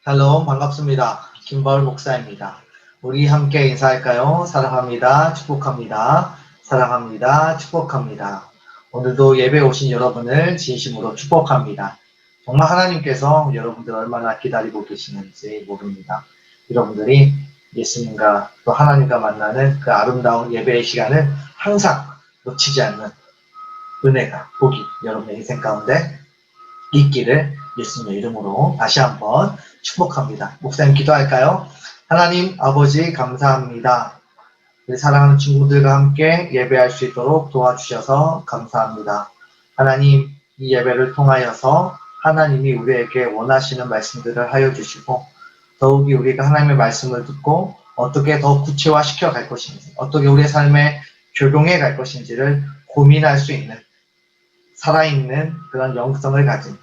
샬롬 반갑습니다. 김바울 목사입니다. 우리 함께 인사할까요? 사랑합니다. 축복합니다. 사랑합니다. 축복합니다. 오늘도 예배 오신 여러분을 진심으로 축복합니다. 정말 하나님께서 여러분들 얼마나 기다리고 계시는지 모릅니다. 여러분들이 예수님과 또 하나님과 만나는 그 아름다운 예배의 시간을 항상 놓치지 않는 은혜가, 복이 여러분의 인생 가운데 있기를 예수님의 이름으로 다시 한번 축복합니다. 목사님 기도할까요? 하나님 아버지 감사합니다. 우리 사랑하는 친구들과 함께 예배할 수 있도록 도와주셔서 감사합니다. 하나님 이 예배를 통하여서 하나님이 우리에게 원하시는 말씀들을 하여 주시고 더욱이 우리가 하나님의 말씀을 듣고 어떻게 더 구체화시켜 갈 것인지 어떻게 우리의 삶에 적용해 갈 것인지를 고민할 수 있는 살아있는 그런 영성을 가진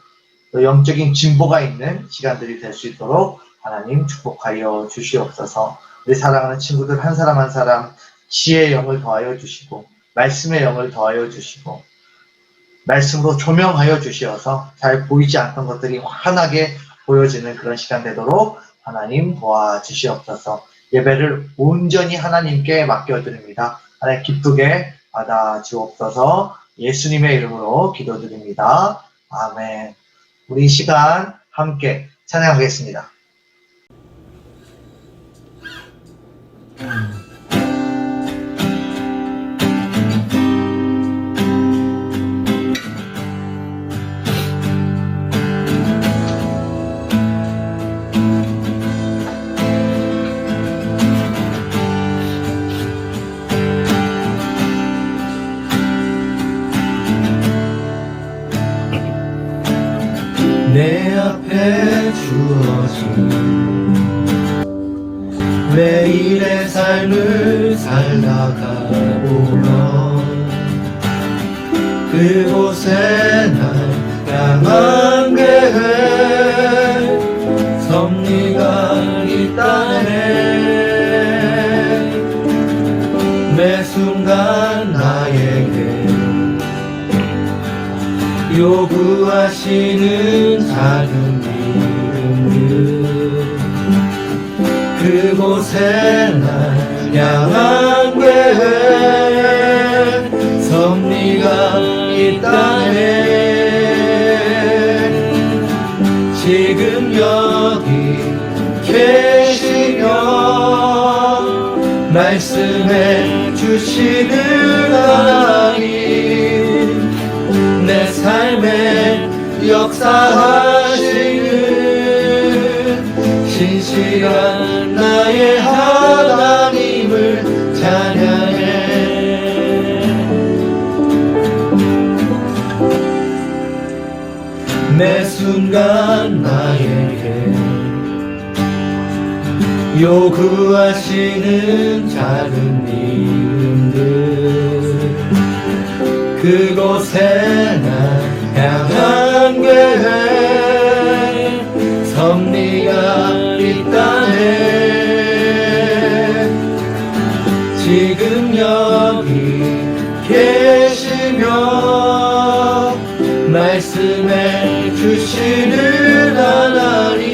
또 영적인 진보가 있는 시간들이 될 수 있도록 하나님 축복하여 주시옵소서. 우리 사랑하는 친구들 한 사람 한 사람 지혜의 영을 더하여 주시고 말씀의 영을 더하여 주시고 말씀으로 조명하여 주시어서 잘 보이지 않던 것들이 환하게 보여지는 그런 시간 되도록 하나님 도와주시옵소서. 예배를 온전히 하나님께 맡겨드립니다. 하나님 기쁘게 받아주옵소서. 예수님의 이름으로 기도드립니다. 아멘. 우리 이 시간 함께 찬양하겠습니다. 내 앞에 주어진 매일의 삶을 살다가 보면 그곳에 날 향한 계획 섭리가 있다네. 매 순간 나에게 요구하시는 작은 이름들 그곳에 날 향한 계획 섭리가 있다네. 지금 여기 계시며 말씀해 주시는 하나님 내 삶에 역사하시는 신실한 나의 하나님을 찬양해. 매 순간 나에게 요구하시는 작은 이름들 그곳에 날 향한 계획 섭리가 있다네. 지금 여기 계시며 말씀해 주시는 하나님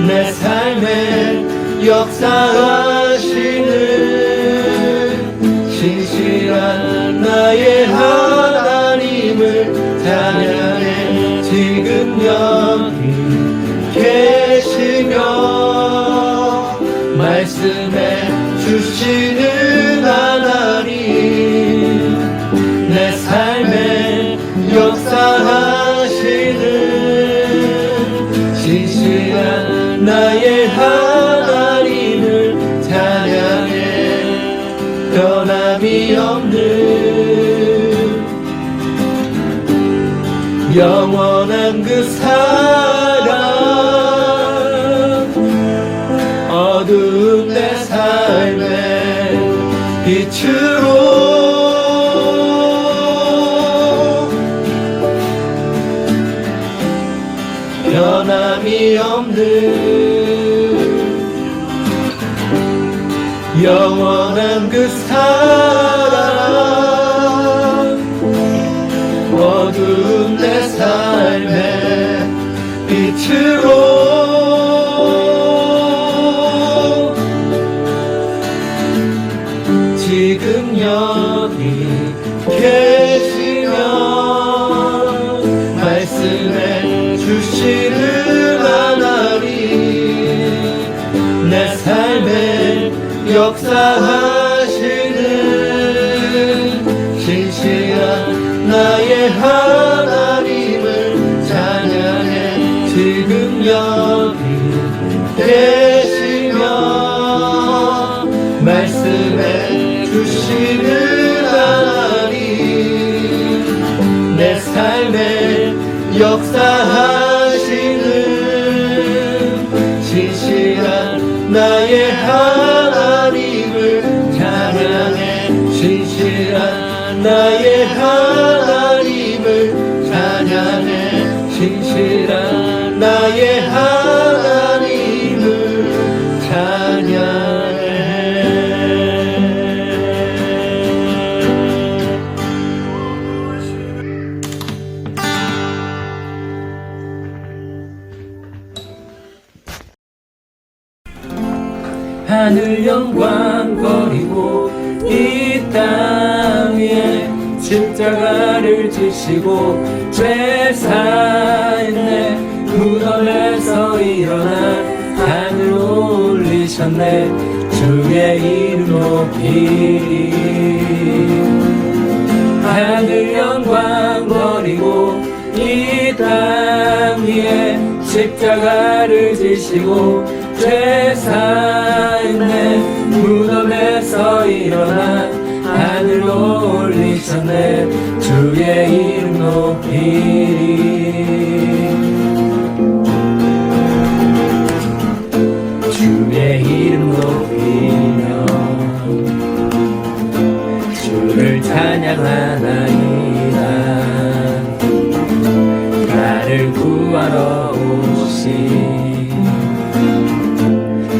내 삶에 역사하시는 신실한 나의 하나님을 찬양해. 지금 여기 계시며 말씀해 주시는 하나님 내 삶에 역사하시는 신실한 나의 하나님을 찬양해. 변함이 없는 영원한 그 사랑 어두운 내 삶의 빛으로 변함이 없는 영원한 그 사랑 어두운 내 삶의 빛으로 주시는 하나님 내 삶에 역사하시는 신실한 나의 하나님을 찬양해 지금 여기 계시며 말씀해 주시는 하나님 내 삶에 역사하시는 신실한 나의 하나님을 찬양해 신실한 나의 하나님을 찬양해 신실한 나의 하나님을 찬양해 하늘 영광 버리고 이 땅 위에 십자가를 지시고 죄 사했네 무덤에서 일어나 하늘 올리셨네 주의 이름 높이리 하늘 영광 버리고 이 땅 위에 십자가를 지시고 죄 사했네 무덤에서 일어나 하늘 올리셨네 주의 이름 높이리 주의 이름 높이며 주를 찬양하나이다 나를 구하러 오신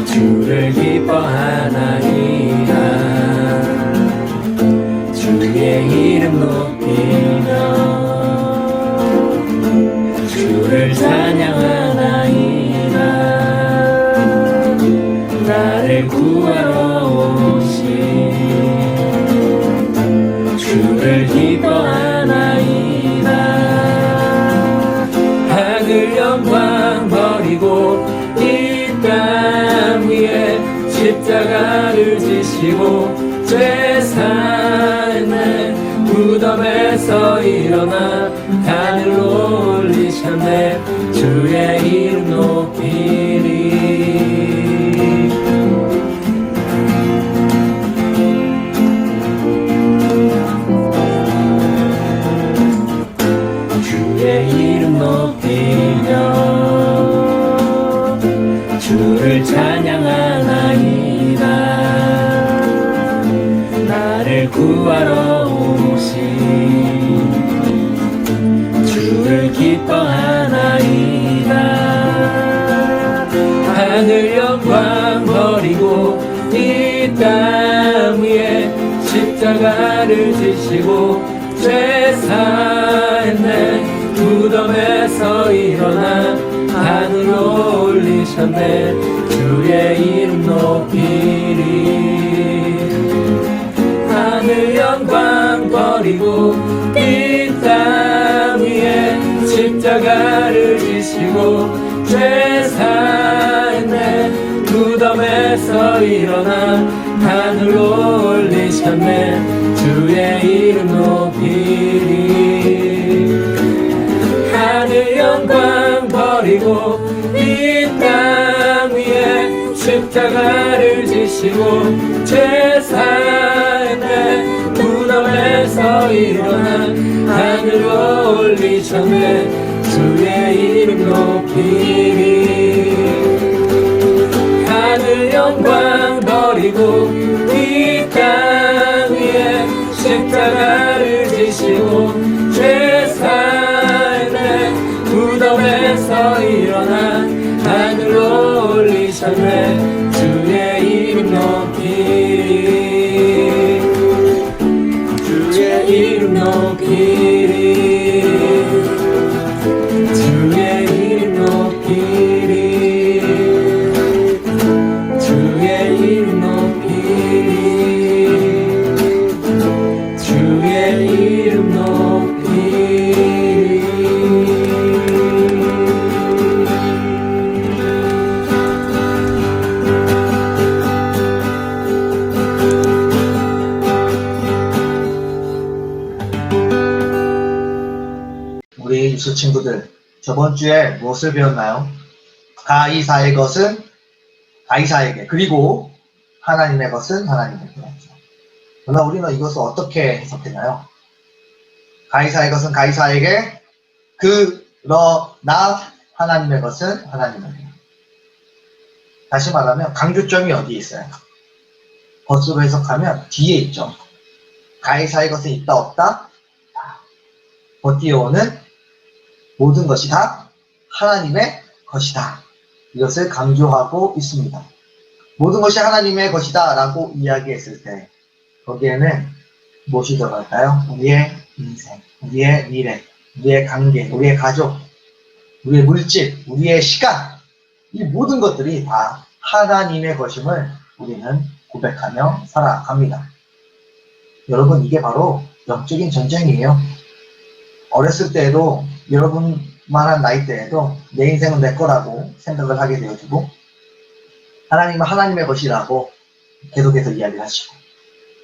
주를 기뻐하나이다 주의 이름 높이며 주를 찬양하나이다 나를 구하러 오신 주를 기뻐하나이다 하늘 영광 버리고 이 땅 위에 십자가를 지시고 죄 사했네 무덤에서 일어나 하늘 올리셨네 주의 이름 높이리 주의 이름 높이며 주를 찬양하나이다 나를 구하러 오신 주를 기뻐하나이다 하늘 영광 버리고 이 땅 위에 십자가를 지시고 죄 사했네 무덤에서 일어나 하늘 올리셨네 주의 이름 높이리 하늘 영광 버리고 이 땅 위에 십자가를 지시고 죄 사했네 무덤에서 일어나 하늘 올리셨네 주의 이름 높이리 하늘 영광 버리고 이 땅 위에 십자가를 지시고 죄 사했네 무덤에서 일어나 하늘 올리셨네 주의 이름 높이리 하늘 영광 버리고 이 땅 위에 십자가를 지시고 죄 사했네 무덤에서 일어나 하늘 올리셨네 주의 이름 높이리 주의 이름 높이리 주의 이름 높이리 주의 이름 높이리 주의 이름 높이리 친구들, 저번 주에 무엇을 배웠나요? 가이사의 것은 가이사에게, 그리고 하나님의 것은 하나님에게. 그러나 우리는 이것을 어떻게 해석했나요? 가이사의 것은 가이사에게, 그러나 하나님의 것은 하나님에게. 다시 말하면 강조점이 어디에 있어요? 것으로 해석하면 뒤에 있죠. 가이사의 것은 있다 없다? 더 뒤에오는 모든 것이 다 하나님의 것이다. 이것을 강조하고 있습니다. 모든 것이 하나님의 것이다 라고 이야기했을 때 거기에는 무엇이 들어갈까요? 우리의 인생, 우리의 미래, 우리의 관계, 우리의 가족, 우리의 물질, 우리의 시간, 이 모든 것들이 다 하나님의 것임을 우리는 고백하며 살아갑니다. 여러분, 이게 바로 영적인 전쟁이에요. 어렸을 때에도 여러분만한 나이 때에도 내 인생은 내 거라고 생각을 하게 되어지고 하나님은 하나님의 것이라고 계속해서 이야기를 하시고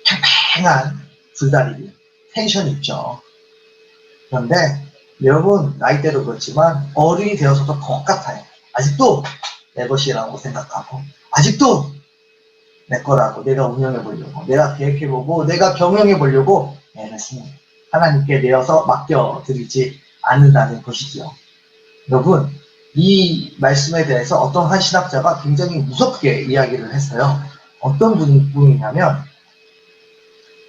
팽팽한 줄다리기, 텐션이 있죠. 그런데 여러분 나이대로 그렇지만 어른이 되어서도 똑같아요. 아직도 내 것이라고 생각하고 아직도 내 거라고 내가 운영해 보려고 내가 계획해 보고 내가 경영해 보려고 애를 씁니다. 하나님께 내어서 맡겨드리지 않는다는 것이죠. 여러분, 이 말씀에 대해서 어떤 한 신학자가 굉장히 무섭게 이야기를 했어요. 어떤 분이냐면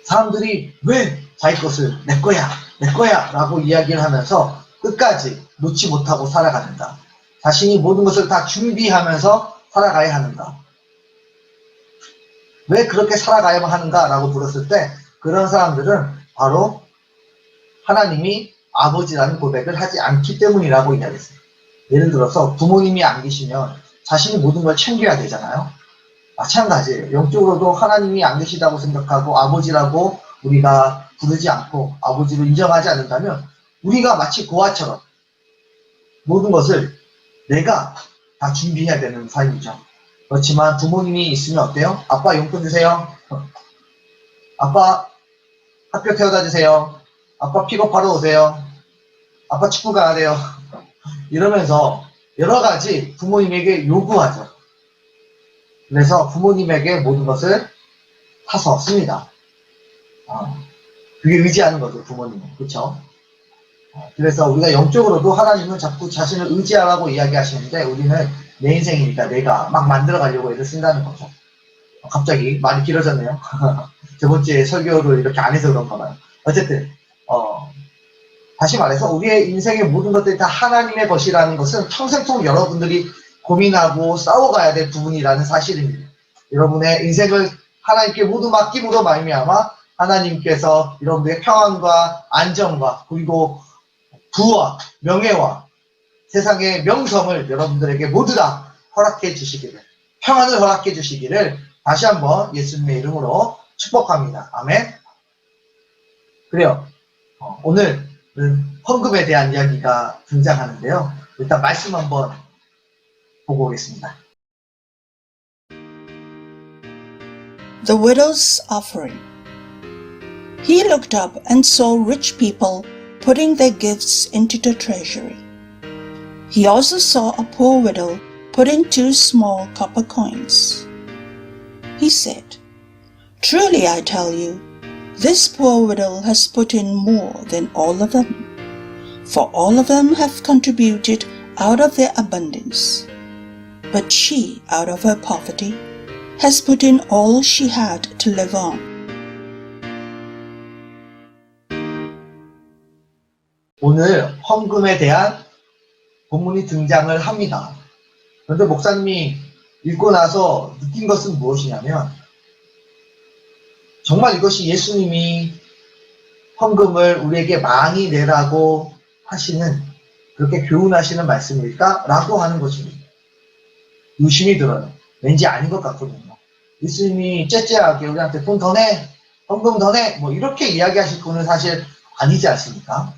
사람들이 왜 자기 것을 내 거야 라고 이야기를 하면서 끝까지 놓지 못하고 살아가는가, 자신이 모든 것을 다 준비하면서 살아가야 하는가, 왜 그렇게 살아가야만 하는가 라고 물었을 때 그런 사람들은 바로 하나님이 아버지라는 고백을 하지 않기 때문이라고 이야기했어요. 예를 들어서 부모님이 안 계시면 자신이 모든 걸 챙겨야 되잖아요. 마찬가지예요. 영적으로도 하나님이 안 계시다고 생각하고 아버지라고 우리가 부르지 않고 아버지로 인정하지 않는다면 우리가 마치 고아처럼 모든 것을 내가 다 준비해야 되는 삶이죠. 그렇지만 부모님이 있으면 어때요? 아빠 용돈 주세요. 아빠 학교 태워다 주세요. 아빠 픽업하러 오세요. 아빠 축구 가야 돼요. 이러면서 여러 가지 부모님에게 요구하죠. 그래서 부모님에게 모든 것을 사서 씁니다. 그게 의지하는 거죠, 부모님은. 그렇죠? 그래서 우리가 영적으로도 하나님은 자꾸 자신을 의지하라고 이야기하시는데 우리는 내 인생이니까 내가 막 만들어가려고 애를 쓴다는 거죠. 갑자기 말이 길어졌네요. 저번주에 설교를 이렇게 안 해서 그런가 봐요. 어쨌든 다시 말해서 우리의 인생의 모든 것들이 다 하나님의 것이라는 것은 평생토록 여러분들이 고민하고 싸워가야 될 부분이라는 사실입니다. 여러분의 인생을 하나님께 모두 맡김으로 말미암아 하나님께서 여러분들의 평안과 안정과 그리고 부와 명예와 세상의 명성을 여러분들에게 모두 다 허락해 주시기를, 평안을 허락해 주시기를 다시 한번 예수님의 이름으로 축복합니다. 아멘. 그래요. 오늘은 헌금에 대한 이야기가 등장하는데요. 일단 말씀 한번 보고 오겠습니다. The widow's offering. He looked up and saw rich people putting their gifts into the treasury. He also saw a poor widow putting 2 small copper coins. He said, "Truly I tell you, this poor widow has put in more than all of them, for all of them have contributed out of their abundance. But she, out of her poverty, has put in all she had to live on." 오늘 헌금에 대한 본문이 등장을 합니다. 그런데 목사님이 읽고 나서 느낀 것은 무엇이냐면 정말 이것이 예수님이 헌금을 우리에게 많이 내라고 하시는, 그렇게 교훈하시는 말씀일까? 라고 하는 것입니다. 의심이 들어요. 왠지 아닌 것 같거든요. 예수님이 째째하게 우리한테 돈 더 내, 헌금 더 내, 뭐 이렇게 이야기하실 분은 사실 아니지 않습니까?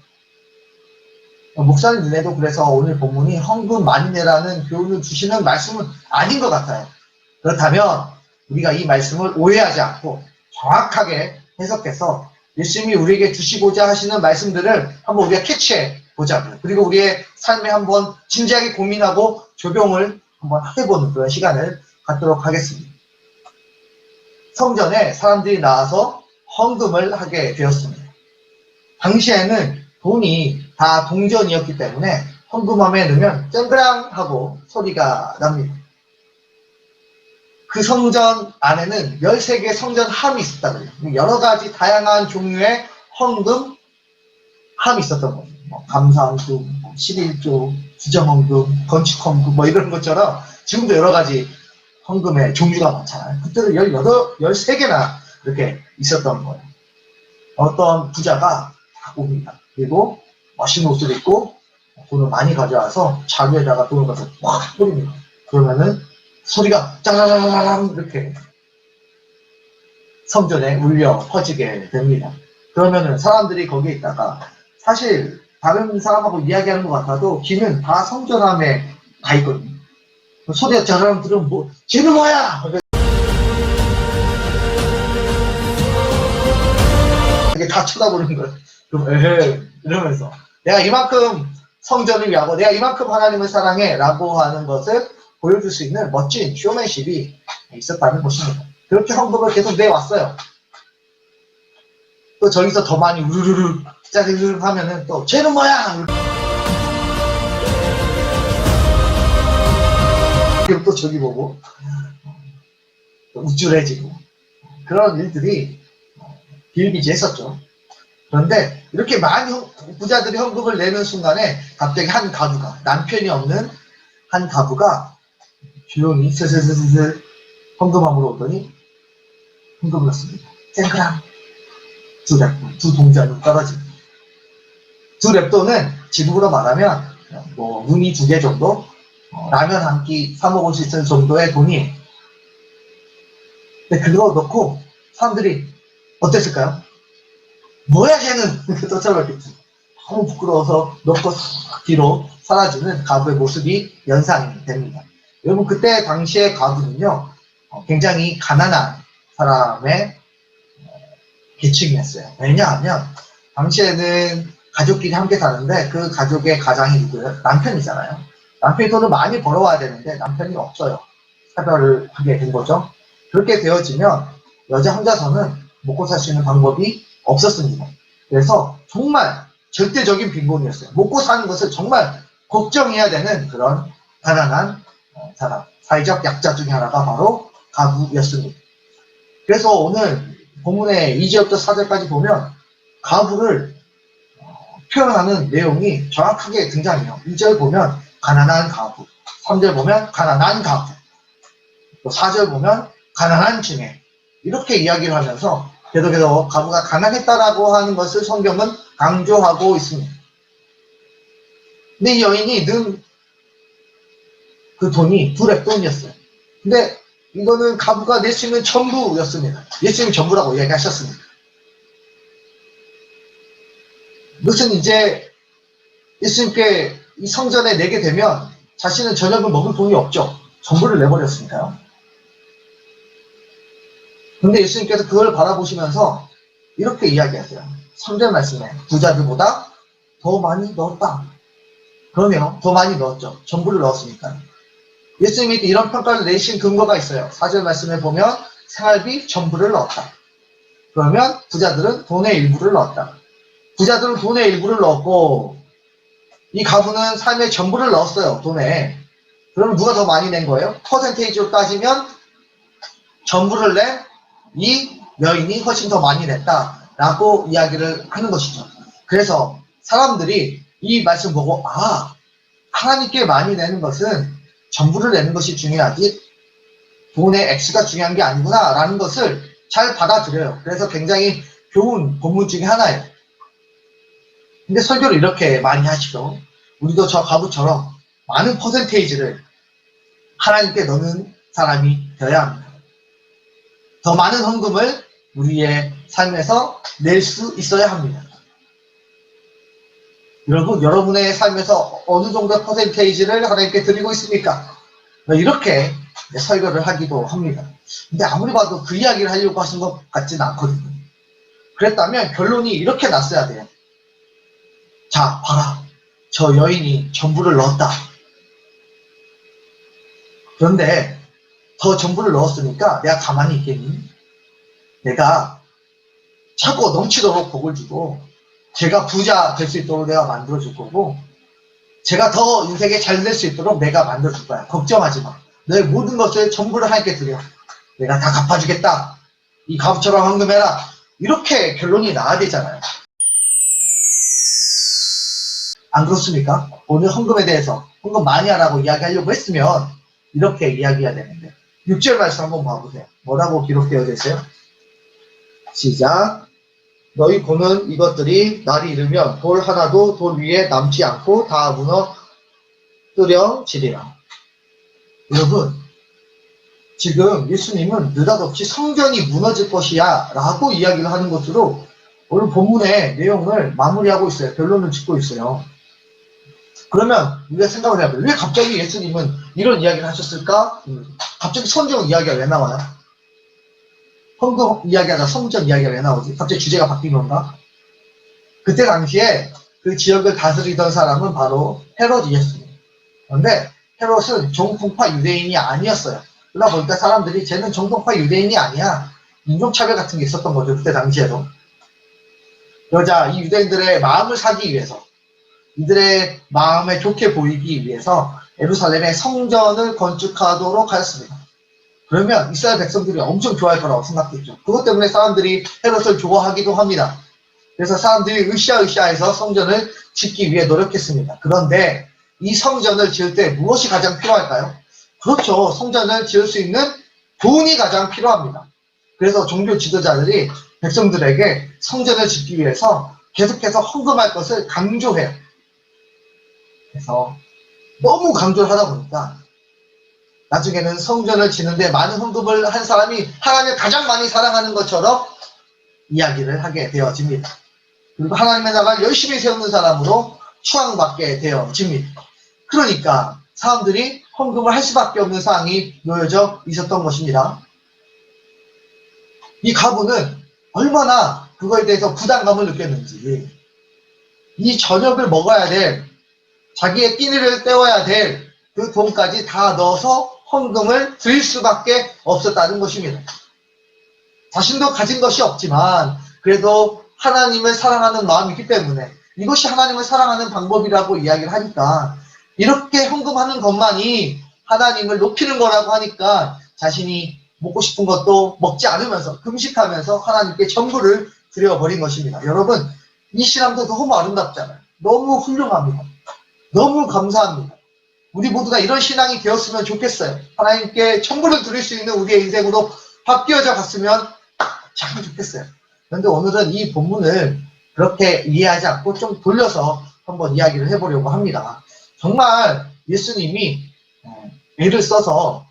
목사님 눈에도 그래서 오늘 본문이 헌금 많이 내라는 교훈을 주시는 말씀은 아닌 것 같아요. 그렇다면 우리가 이 말씀을 오해하지 않고 정확하게 해석해서 예수님이 우리에게 주시고자 하시는 말씀들을 한번 우리가 캐치해 보자고요. 그리고 우리의 삶에 한번 진지하게 고민하고 적용을 한번 해보는 그런 시간을 갖도록 하겠습니다. 성전에 사람들이 나와서 헌금을 하게 되었습니다. 당시에는 돈이 다 동전이었기 때문에 헌금함에 넣으면 쨍그랑 하고 소리가 납니다. 그 성전 안에는 13개의 성전함이 있었다고요. 여러 가지 다양한 종류의 헌금함이 있었던 거예요. 감사헌금, 11조, 주정헌금, 건축헌금 뭐 이런 것처럼 지금도 여러 가지 헌금의 종류가 많잖아요. 그때는 13개나 이렇게 있었던 거예요. 어떤 부자가 옵니다. 그리고 멋있는 옷을 입고 돈을 많이 가져와서 자루에다가 돈을 가서 확 뿌립니다. 그러면은 소리가 짜라라라랑 이렇게 성전에 울려 퍼지게 됩니다. 그러면은 사람들이 거기에 있다가 사실 다른 사람하고 이야기하는 것 같아도 귀는 다 성전함에 가 있거든요. 소리가 짜라랑 들으면 뭐 쟤는 뭐야? 이게 다 쳐다보는 거예요. 그럼 에헤 이러면서 내가 이만큼 성전을 위하고 내가 이만큼 하나님을 사랑해 라고 하는 것을 보여줄 수 있는 멋진 쇼맨십이 있었다는 것입니다. 그렇게 헌금을 계속 내왔어요. 또 저기서 더 많이 우르르르 짜르르 하면은 또 쟤는 뭐야? 그리고 또 저기 보고 또 우쭐해지고 그런 일들이 비일비재했었죠. 그런데 이렇게 많이 부자들이 헌금을 내는 순간에 갑자기 한 가부가 남편이 없는 한 가부가 조용히 슬슬슬슬 헌금함으로 오더니 헌금을 넣습니다. 쨍그랑 두 동전은 떨어집니다. 두 랩돈은 지금으로 말하면 뭐 문이 2개 정도 라면 한 끼 사 먹을 수 있을 정도의 돈이에요. 근데 그거 넣고 사람들이 어땠을까요? 뭐야 쟤는! 이렇게 쫓아가겠지. 너무 부끄러워서 넣고 뒤로 사라지는 가부의 모습이 연상이 됩니다. 여러분 그때 당시의 가부는요 굉장히 가난한 사람의 계층이었어요. 왜냐하면 당시에는 가족끼리 함께 사는데 그 가족의 가장이 누구예요? 남편이잖아요. 남편이 돈을 많이 벌어와야 되는데 남편이 없어요. 차별을 하게 된 거죠. 그렇게 되어지면 여자 혼자서는 먹고 살 수 있는 방법이 없었습니다. 그래서 정말 절대적인 빈곤이었어요. 먹고 사는 것을 정말 걱정해야 되는 그런 가난한 사람, 사회적 약자 중에 하나가 바로 가부였습니다. 그래서 오늘 본문의 2절부터 4절까지 보면 가부를 표현하는 내용이 정확하게 등장해요. 2절 보면 가난한 가부, 3절 보면 가난한 가부, 또 4절 보면 가난한 중에 이렇게 이야기를 하면서 계속해서 가부가 가난했다라고 하는 것을 성경은 강조하고 있습니다. 근데 이 여인이 는 그 돈이 2랩돈이었어요. 근데 이거는 가부가 낼 수 있는 전부였습니다. 예수님이 전부라고 이야기하셨습니다. 이것은 이제 예수님께 이 성전에 내게 되면 자신은 저녁을 먹을 돈이 없죠. 전부를 내버렸으니까요. 근데 예수님께서 그걸 바라보시면서 이렇게 이야기하세요. 3절 말씀에 부자들보다 더 많이 넣었다. 그러네요. 더 많이 넣었죠. 전부를 넣었으니까. 예수님이 이런 평가를 내신 근거가 있어요. 4절 말씀에 보면 생활비 전부를 넣었다. 그러면 부자들은 돈의 일부를 넣었다. 부자들은 돈의 일부를 넣었고 이 가부는 삶의 전부를 넣었어요. 돈에. 그러면 누가 더 많이 낸 거예요? 퍼센테이지로 따지면 전부를 낸 이 여인이 훨씬 더 많이 냈다라고 이야기를 하는 것이죠. 그래서 사람들이 이 말씀 보고 하나님께 많이 내는 것은 전부를 내는 것이 중요하지 돈의 X가 중요한 게 아니구나 라는 것을 잘 받아들여요. 그래서 굉장히 좋은 본문 중에 하나예요. 근데 설교를 이렇게 많이 하시죠. 우리도 저 가부처럼 많은 퍼센테이지를 하나님께 넣는 사람이 되어야 합니다. 더 많은 헌금을 우리의 삶에서 낼 수 있어야 합니다. 여러분, 여러분의 삶에서 어느 정도 퍼센테이지를 하나님께 드리고 있습니까? 이렇게 설교를 하기도 합니다. 근데 아무리 봐도 그 이야기를 하려고 하신 것 같지는 않거든요. 그랬다면 결론이 이렇게 났어야 돼요. 자, 봐라. 저 여인이 전부를 넣었다. 그런데 더 전부를 넣었으니까 내가 가만히 있겠니? 내가 차고 넘치도록 복을 주고 제가 부자 될 수 있도록 내가 만들어줄 거고 제가 더 인생에 잘 될 수 있도록 내가 만들어줄 거야. 걱정하지 마. 너의 모든 것을 전부를 하나님께 드려. 내가 다 갚아주겠다. 이 값처럼 헌금해라. 이렇게 결론이 나야 되잖아요. 안 그렇습니까? 오늘 헌금에 대해서 헌금 많이 하라고 이야기하려고 했으면 이렇게 이야기해야 되는데 6절 말씀 한번 봐보세요. 뭐라고 기록되어 있어요? 시작. 너희 보는 이것들이 날이 이르면 돌 하나도 돌 위에 남지 않고 다 무너뜨려지리라. 여러분, 지금 예수님은 느닷없이 성전이 무너질 것이야 라고 이야기를 하는 것으로 오늘 본문의 내용을 마무리하고 있어요. 결론을 짓고 있어요. 그러면 우리가 생각을 해봐요. 왜 갑자기 예수님은 이런 이야기를 하셨을까? 갑자기 성전 이야기가 왜 나와요? 헌금 이야기하다 성전 이야기가 왜 나오지? 갑자기 주제가 바뀐 건가? 그때 당시에 그 지역을 다스리던 사람은 바로 헤롯이었습니다. 그런데 헤롯은 정통파 유대인이 아니었어요. 그러다 보니까 사람들이 쟤는 정통파 유대인이 아니야. 인종차별 같은 게 있었던 거죠. 그때 당시에도. 여자, 이 유대인들의 마음을 사기 위해서 이들의 마음에 좋게 보이기 위해서 예루살렘에 성전을 건축하도록 하였습니다. 그러면 이스라엘 백성들이 엄청 좋아할 거라고 생각했죠. 그것 때문에 사람들이 헤롯을 좋아하기도 합니다. 그래서 사람들이 으쌰으쌰해서 성전을 짓기 위해 노력했습니다. 그런데 이 성전을 지을 때 무엇이 가장 필요할까요? 그렇죠. 성전을 지을 수 있는 돈이 가장 필요합니다. 그래서 종교 지도자들이 백성들에게 성전을 짓기 위해서 계속해서 헌금할 것을 강조해요. 그래서 너무 강조를 하다 보니까 나중에는 성전을 짓는데 많은 헌금을 한 사람이 하나님을 가장 많이 사랑하는 것처럼 이야기를 하게 되어집니다. 그리고 하나님의 나라를 열심히 세우는 사람으로 추앙받게 되어집니다. 그러니까 사람들이 헌금을 할 수밖에 없는 상황이 놓여져 있었던 것입니다. 이 가부는 얼마나 그거에 대해서 부담감을 느꼈는지 이 저녁을 먹어야 될 자기의 끼니를 때워야 될 그 돈까지 다 넣어서 헌금을 드릴 수밖에 없었다는 것입니다. 자신도 가진 것이 없지만 그래도 하나님을 사랑하는 마음이기 때문에 이것이 하나님을 사랑하는 방법이라고 이야기를 하니까 이렇게 헌금하는 것만이 하나님을 높이는 거라고 하니까 자신이 먹고 싶은 것도 먹지 않으면서 금식하면서 하나님께 전부를 드려버린 것입니다. 여러분, 이 신앙도 너무 아름답잖아요. 너무 훌륭합니다. 너무 감사합니다. 우리 모두가 이런 신앙이 되었으면 좋겠어요. 하나님께 전부를 드릴 수 있는 우리의 인생으로 바뀌어져 갔으면 참 좋겠어요. 그런데 오늘은 이 본문을 그렇게 이해하지 않고 좀 돌려서 한번 이야기를 해보려고 합니다. 정말 예수님이 애를 써서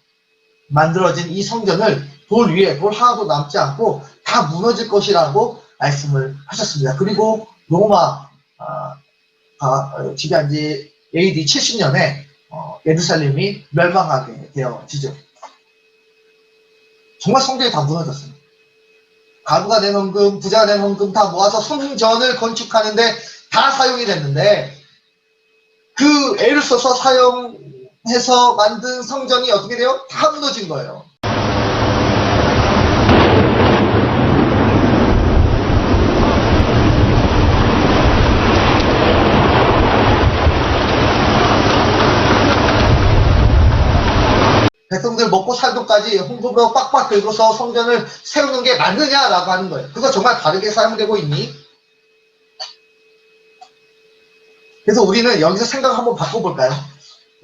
만들어진 이 성전을 돌 위에 돌 하나도 남지 않고 다 무너질 것이라고 말씀을 하셨습니다. 그리고 로마 지배한 지 AD 70년에 예루살렘이 멸망하게 되어지죠. 정말 성전이 다 무너졌습니다. 가부가 낸 헌금, 부자가 낸 헌금 다 모아서 성전을 건축하는데 다 사용이 됐는데 그 애를 써서 사용해서 만든 성전이 어떻게 돼요? 다 무너진 거예요. 백성들 먹고 살도까지 헌금으로 빡빡 긁어서 성전을 세우는 게 맞느냐라고 하는 거예요. 그거 정말 바르게 사용되고 있니? 그래서 우리는 여기서 생각 한번 바꿔볼까요?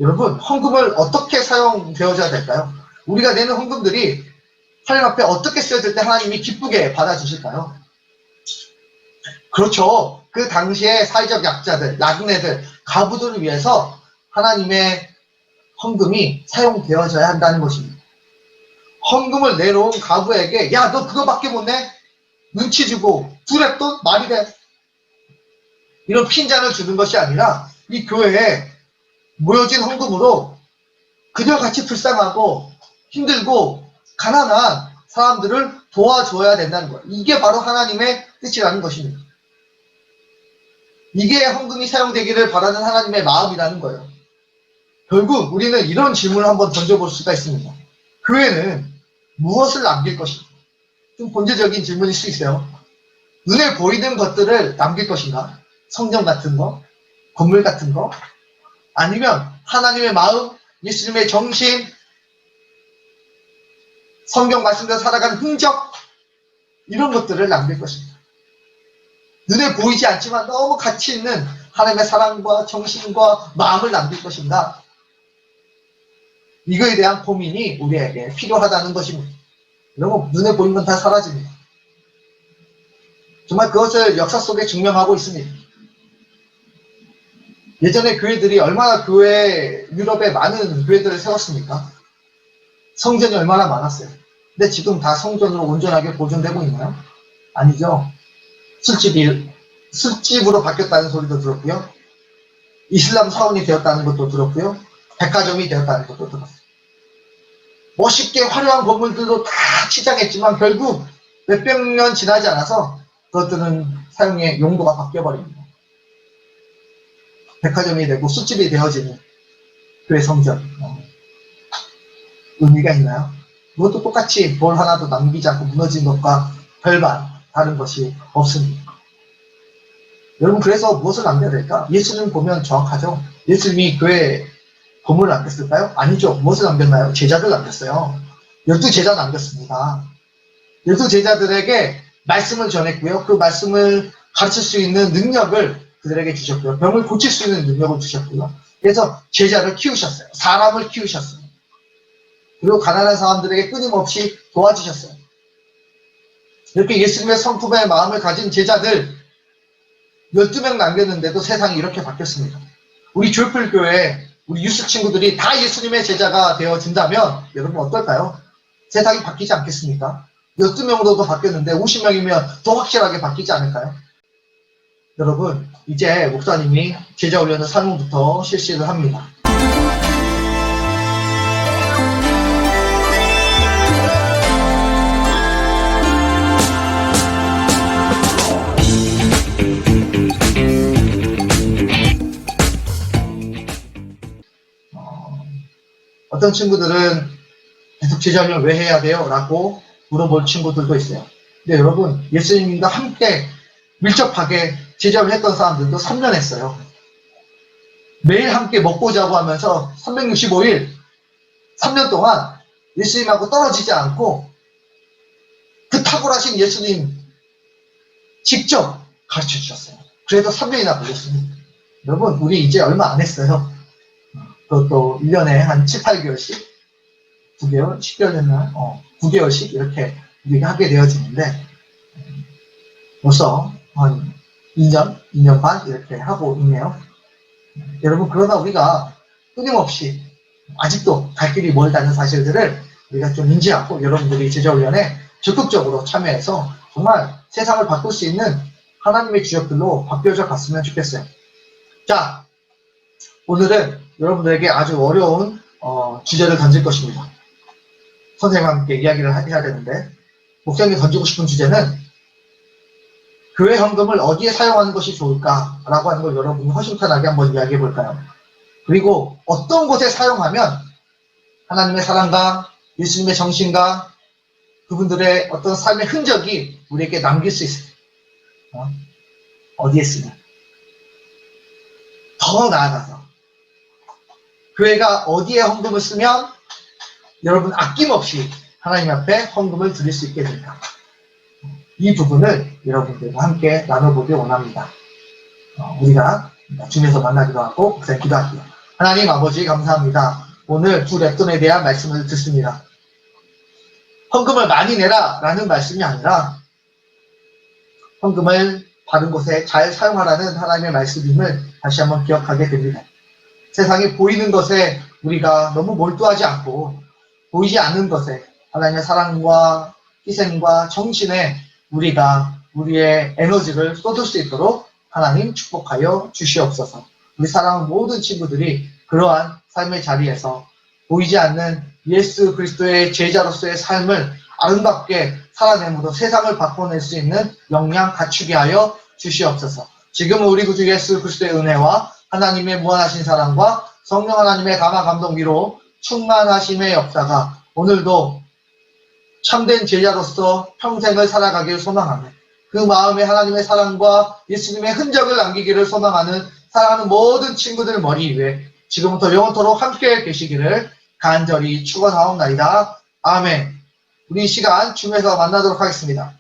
여러분, 헌금을 어떻게 사용되어져야 될까요? 우리가 내는 헌금들이 하나님 앞에 어떻게 쓰여질 때 하나님이 기쁘게 받아주실까요? 그렇죠. 그 당시에 사회적 약자들, 나그네들, 가부들을 위해서 하나님의 헌금이 사용되어져야 한다는 것입니다. 헌금을 내놓은 가부에게 야, 너 그거밖에 못 내? 눈치 주고 두랩돈? 말이 돼? 이런 핀잔을 주는 것이 아니라 이 교회에 모여진 헌금으로 그녀같이 불쌍하고 힘들고 가난한 사람들을 도와줘야 된다는 거예요. 이게 바로 하나님의 뜻이라는 것입니다. 이게 헌금이 사용되기를 바라는 하나님의 마음이라는 거예요. 결국 우리는 이런 질문을 한번 던져볼 수가 있습니다. 교회는 무엇을 남길 것인가? 좀 본질적인 질문일 수 있어요. 눈에 보이는 것들을 남길 것인가? 성경 같은 거? 건물 같은 거? 아니면 하나님의 마음, 예수님의 정신, 성경 말씀대로 살아가는 흔적, 이런 것들을 남길 것입니다. 눈에 보이지 않지만 너무 가치 있는 하나님의 사랑과 정신과 마음을 남길 것인가? 이거에 대한 고민이 우리에게 필요하다는 것입니다. 여러분, 눈에 보이는 건 다 사라집니다. 정말 그것을 역사 속에 증명하고 있습니다. 예전에 교회들이 얼마나 유럽에 많은 교회들을 세웠습니까? 성전이 얼마나 많았어요. 근데 지금 다 성전으로 온전하게 보존되고 있나요? 아니죠. 술집으로 바뀌었다는 소리도 들었고요. 이슬람 사원이 되었다는 것도 들었고요. 백화점이 되었다는 것도 들었어요. 멋있게 화려한 건물들도 다 치장했지만 결국 몇백 년 지나지 않아서 그것들은 사용의 용도가 바뀌어버립니다. 백화점이 되고 술집이 되어지는 교회 성전. 의미가 있나요? 그것도 똑같이 뭘 하나도 남기지 않고 무너진 것과 별반 다른 것이 없습니다. 여러분, 그래서 무엇을 남겨야 될까? 예수님 보면 정확하죠. 예수님이 교회에 건물을 남겼을까요? 아니죠. 무엇을 남겼나요? 제자들 남겼어요. 12제자 남겼습니다. 12제자들에게 말씀을 전했고요. 그 말씀을 가르칠 수 있는 능력을 그들에게 주셨고요. 병을 고칠 수 있는 능력을 주셨고요. 그래서 제자를 키우셨어요. 사람을 키우셨어요. 그리고 가난한 사람들에게 끊임없이 도와주셨어요. 이렇게 예수님의 성품의 마음을 가진 제자들 12명 남겼는데도 세상이 이렇게 바뀌었습니다. 우리 조이풀교회 우리 유스 친구들이 다 예수님의 제자가 되어진다면 여러분 어떨까요? 세상이 바뀌지 않겠습니까? 12명으로도 바뀌었는데 50명이면 더 확실하게 바뀌지 않을까요? 여러분, 이제 목사님이 제자 훈련을 3월부터 실시를 합니다. 어떤 친구들은 계속 제자훈련 왜 해야 돼요? 라고 물어볼 친구들도 있어요. 근데 여러분, 예수님과 함께 밀접하게 제자를 했던 사람들도 3년 했어요. 매일 함께 먹고 자고 하면서 365일 3년 동안 예수님하고 떨어지지 않고 그 탁월하신 예수님 직접 가르쳐 주셨어요. 그래도 3년이나 걸렸습니다. 여러분, 우리 이제 얼마 안 했어요. 그것도 1년에 한 7, 8개월씩 9개월, 10개월 됐나? 9개월씩 이렇게 우리가 하게 되어지는데 벌써 한 2년, 2년 반 이렇게 하고 있네요. 여러분, 그러다 우리가 끊임없이 아직도 갈 길이 멀다는 사실들을 우리가 좀 인지하고 여러분들이 제자훈련에 적극적으로 참여해서 정말 세상을 바꿀 수 있는 하나님의 주역들로 바뀌어져 갔으면 좋겠어요. 자, 오늘은 여러분들에게 아주 어려운 주제를 던질 것입니다. 선생님과 함께 이야기를 해야 되는데 목사님이 던지고 싶은 주제는 교회 헌금을 어디에 사용하는 것이 좋을까라고 하는 걸 여러분이 허심탄회하게 한번 이야기해 볼까요? 그리고 어떤 곳에 사용하면 하나님의 사랑과 예수님의 정신과 그분들의 어떤 삶의 흔적이 우리에게 남길 수 있어요. 어디에 쓰냐? 더 나아가서 교회가 어디에 헌금을 쓰면 여러분 아낌없이 하나님 앞에 헌금을 드릴 수 있게 됩니다. 이 부분을 여러분들과 함께 나눠보기 원합니다. 우리가 중에서 만나기도 하고 목사님 기도할게요. 하나님 아버지 감사합니다. 오늘 두 랩돈에 대한 말씀을 듣습니다. 헌금을 많이 내라 라는 말씀이 아니라 헌금을 바른 곳에 잘 사용하라는 하나님의 말씀임을 다시 한번 기억하게 됩니다. 세상에 보이는 것에 우리가 너무 몰두하지 않고 보이지 않는 것에 하나님의 사랑과 희생과 정신에 우리가 우리의 에너지를 쏟을 수 있도록 하나님 축복하여 주시옵소서. 우리 사랑하는 모든 친구들이 그러한 삶의 자리에서 보이지 않는 예수 그리스도의 제자로서의 삶을 아름답게 살아내므로 세상을 바꿔낼 수 있는 역량 갖추게 하여 주시옵소서. 지금은 우리 구주 예수 그리스도의 은혜와 하나님의 무한하신 사랑과 성령 하나님의 감화 감동기로 충만하심의 역사가 오늘도 참된 제자로서 평생을 살아가길 소망하며 그 마음에 하나님의 사랑과 예수님의 흔적을 남기기를 소망하는 사랑하는 모든 친구들 머리 위에 지금부터 영원토록 함께 계시기를 간절히 축원하옵나이다. 아멘. 우리 이 시간 줌에서 만나도록 하겠습니다.